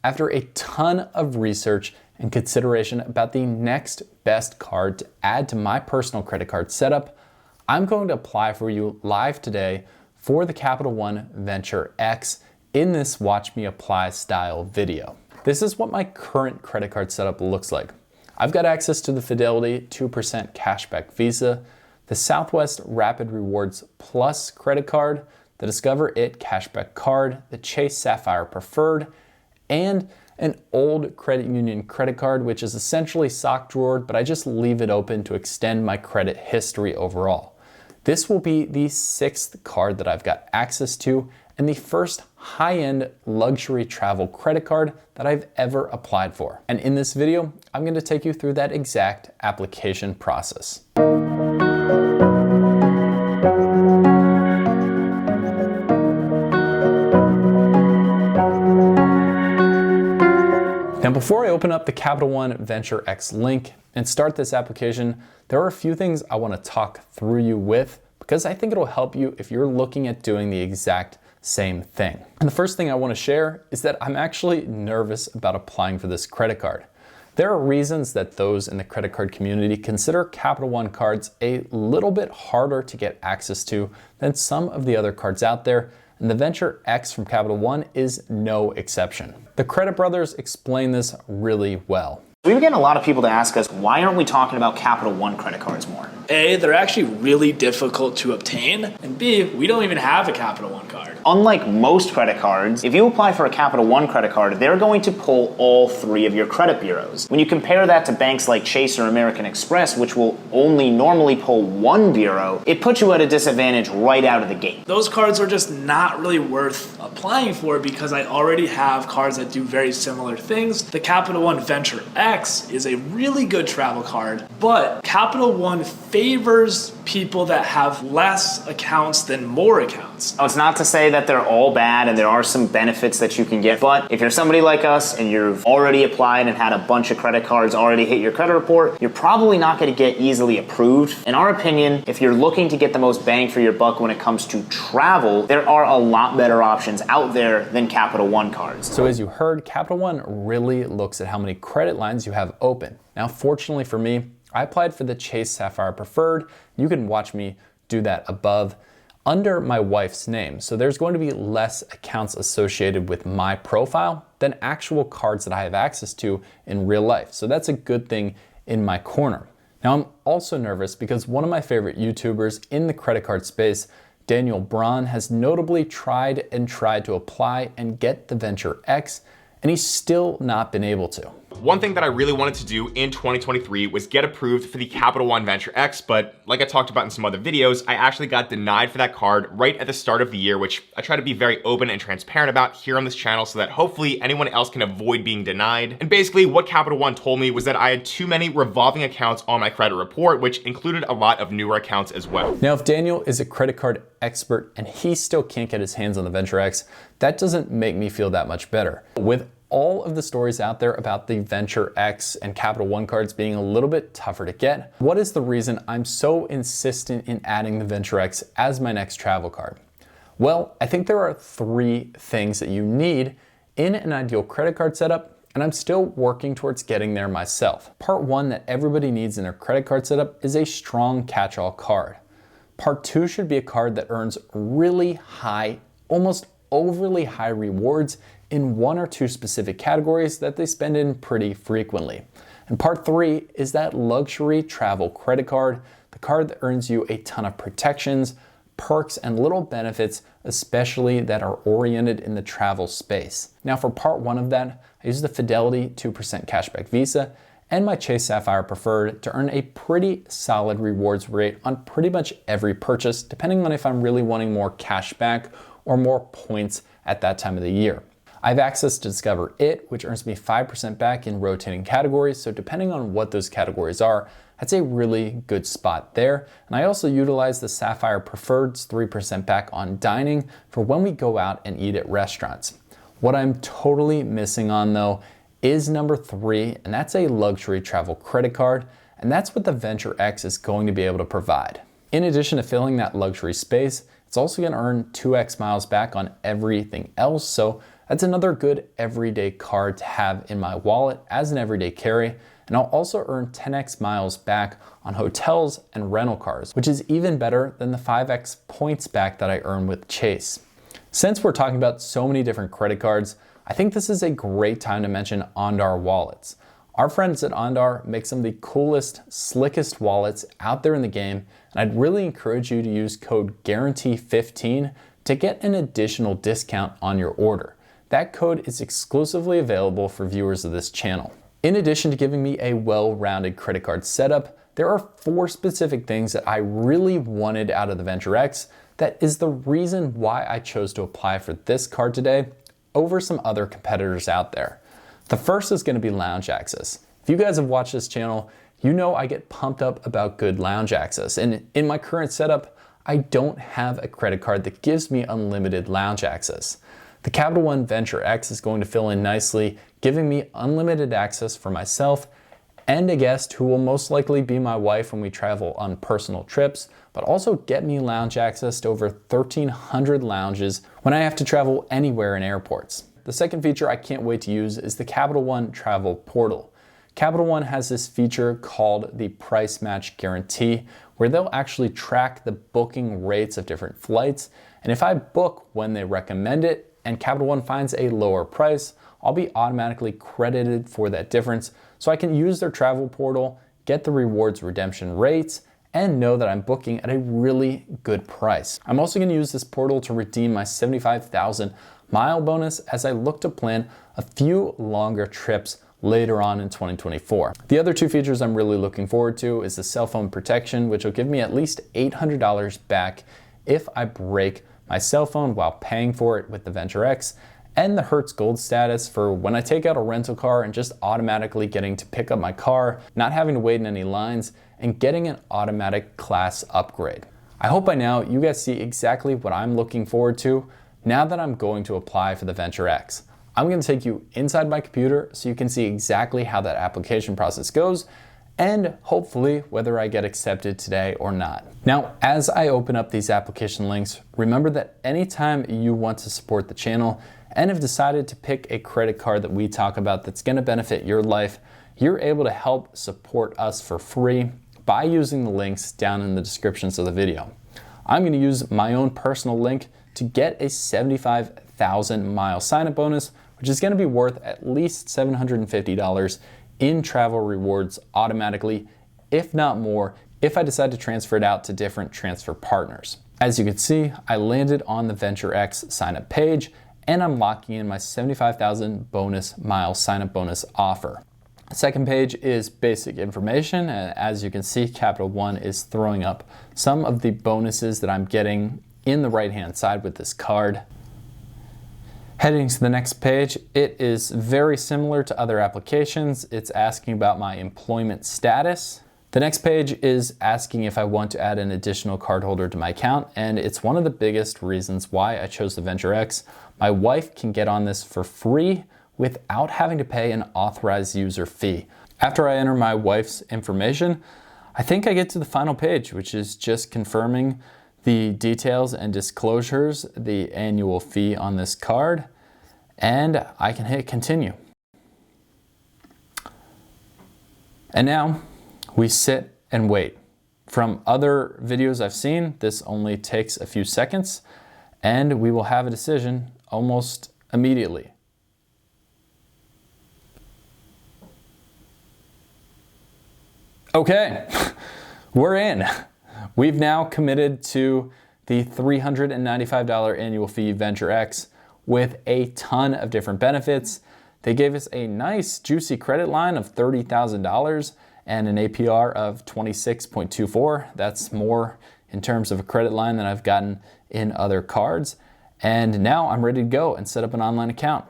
After a ton of research and consideration about the next best card to add to my personal credit card setup, I'm going to apply for you live today for the Capital One Venture X in this Watch Me Apply style video. This is what my current credit card setup looks like. I've got access to the Fidelity 2% cashback Visa, the Southwest Rapid Rewards Plus credit card, the Discover It cashback card, the Chase Sapphire Preferred, and an old credit union credit card, which is essentially sock drawered, but I just leave it open to extend my credit history overall. This will be the 6th card that I've got access to and the first high-end luxury travel credit card that I've ever applied for. And in this video, I'm going to take you through that exact application process. Now, before I open up the Capital One Venture X link and start this application, there are a few things I want to talk through you with because I think it'll help you if you're looking at doing the exact same thing. And the first thing I want to share is that I'm actually nervous about applying for this credit card. There are reasons that those in the credit card community consider Capital One cards a little bit harder to get access to than some of the other cards out there, and the Venture X from Capital One is no exception. The Credit Brothers explain this really well. We were getting a lot of people to ask us, why aren't we talking about Capital One credit cards more? A, they're actually really difficult to obtain, and B, we don't even have a Capital One card. Unlike most credit cards, if you apply for a Capital One credit card, they're going to pull all 3 of your credit bureaus. When you compare that to banks like Chase or American Express, which will only normally pull 1 bureau, it puts you at a disadvantage right out of the gate. Those cards are just not really worth applying for because I already have cards that do very similar things. The Capital One Venture X is a really good travel card, but Capital One favors people that have less accounts than more accounts. Now, it's not to say that they're all bad and there are some benefits that you can get, but if you're somebody like us and you've already applied and had a bunch of credit cards already hit your credit report, you're probably not going to get easily approved. In our opinion, if you're looking to get the most bang for your buck when it comes to travel, there are a lot better options out there than Capital One cards. So as you heard, Capital One really looks at how many credit lines you have open. Now, fortunately for me, I applied for the Chase Sapphire Preferred. You can watch me do that above under my wife's name. So there's going to be less accounts associated with my profile than actual cards that I have access to in real life. So that's a good thing in my corner. Now, I'm also nervous because one of my favorite YouTubers in the credit card space, Daniel Braun, has notably tried to apply and get the Venture X, and he's still not been able to. One thing that I really wanted to do in 2023 was get approved for the Capital One Venture X, but like I talked about in some other videos, I actually got denied for that card right at the start of the year, which I try to be very open and transparent about here on this channel so that hopefully anyone else can avoid being denied. And basically what Capital One told me was that I had too many revolving accounts on my credit report, which included a lot of newer accounts as well. Now, if Daniel is a credit card expert and he still can't get his hands on the Venture X, that doesn't make me feel that much better. With all of the stories out there about the Venture X and Capital One cards being a little bit tougher to get, what is the reason I'm so insistent in adding the Venture X as my next travel card? Well, I think there are 3 things that you need in an ideal credit card setup, and I'm still working towards getting there myself. Part 1 that everybody needs in their credit card setup is a strong catch-all card. Part 2 should be a card that earns really high, almost overly high rewards in 1 or 2 specific categories that they spend in pretty frequently. And part 3 is that luxury travel credit card, the card that earns you a ton of protections, perks, and little benefits, especially that are oriented in the travel space. Now, for part 1 of that, I use the Fidelity 2% cashback Visa and my Chase Sapphire Preferred to earn a pretty solid rewards rate on pretty much every purchase, depending on if I'm really wanting more cash back or more points at that time of the year. I have access to Discover It, which earns me 5% back in rotating categories, so depending on what those categories are, that's a really good spot there. And I also utilize the Sapphire Preferred's 3% back on dining for when we go out and eat at restaurants. What I'm totally missing on though is number 3, and that's a luxury travel credit card, and that's what the Venture X is going to be able to provide. In addition to filling that luxury space, it's also going to earn 2x miles back on everything else, so That's another good everyday card to have in my wallet as an everyday carry. And I'll also earn 10x miles back on hotels and rental cars, which is even better than the 5x points back that I earn with Chase. Since we're talking about so many different credit cards, I think this is a great time to mention Ondar wallets. Our friends at Ondar make some of the coolest, slickest wallets out there in the game, and I'd really encourage you to use code GUARANTEE15 to get an additional discount on your order. That code is exclusively available for viewers of this channel. In addition to giving me a well-rounded credit card setup, there are 4 specific things that I really wanted out of the Venture X that is the reason why I chose to apply for this card today over some other competitors out there. The first is going to be lounge access. If you guys have watched this channel, you know I get pumped up about good lounge access. And in my current setup, I don't have a credit card that gives me unlimited lounge access. The Capital One Venture X is going to fill in nicely, giving me unlimited access for myself and a guest who will most likely be my wife when we travel on personal trips, but also get me lounge access to over 1,300 lounges when I have to travel anywhere in airports. The second feature I can't wait to use is the Capital One Travel Portal. Capital One has this feature called the Price Match Guarantee, where they'll actually track the booking rates of different flights, and if I book when they recommend it and Capital One finds a lower price, I'll be automatically credited for that difference, so I can use their travel portal, get the rewards redemption rates, and know that I'm booking at a really good price. I'm also going to use this portal to redeem my 75,000 mile bonus as I look to plan a few longer trips later on in 2024. The other 2 features I'm really looking forward to is the cell phone protection, which will give me at least $800 back if I break my cell phone while paying for it with the Venture X, and the Hertz Gold status for when I take out a rental car and just automatically getting to pick up my car, not having to wait in any lines, and getting an automatic class upgrade. I hope by now you guys see exactly what I'm looking forward to now that I'm going to apply for the Venture X. I'm going to take you inside my computer so you can see exactly how that application process goes and hopefully whether I get accepted today or not. Now, as I open up these application links, remember that anytime you want to support the channel and have decided to pick a credit card that we talk about that's going to benefit your life, you're able to help support us for free by using the links down in the descriptions of the video. I'm going to use my own personal link to get a 75,000 mile sign-up bonus, which is going to be worth at least $750 in travel rewards automatically, if not more, if I decide to transfer it out to different transfer partners. As you can see, I landed on the Venture X sign-up page, and I'm locking in my 75,000 bonus mile sign-up bonus offer. The second page is basic information, and as you can see, Capital One is throwing up some of the bonuses that I'm getting in the right-hand side with this card. Heading to the next page, it is very similar to other applications. It's asking about my employment status. The next page is asking if I want to add an additional cardholder to my account, and it's one of the biggest reasons why I chose the Venture X. My wife can get on this for free without having to pay an authorized user fee. After I enter my wife's information, I think I get to the final page, which is just confirming the details and disclosures, the annual fee on this card, and I can hit continue. And now we sit and wait. From other videos I've seen, this only takes a few seconds, and we will have a decision almost immediately. Okay, we're in. We've now committed to the $395 annual fee Venture X with a ton of different benefits. They gave us a nice juicy credit line of $30,000 and an APR of 26.24. That's more in terms of a credit line than I've gotten in other cards. And now I'm ready to go and set up an online account.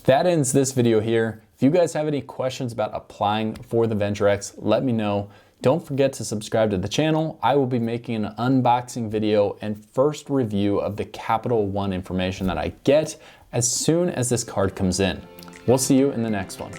That ends this video here. If you guys have any questions about applying for the Venture X, let me know. Don't forget to subscribe to the channel. I will be making an unboxing video and first review of the Capital One information that I get as soon as this card comes in. We'll see you in the next one.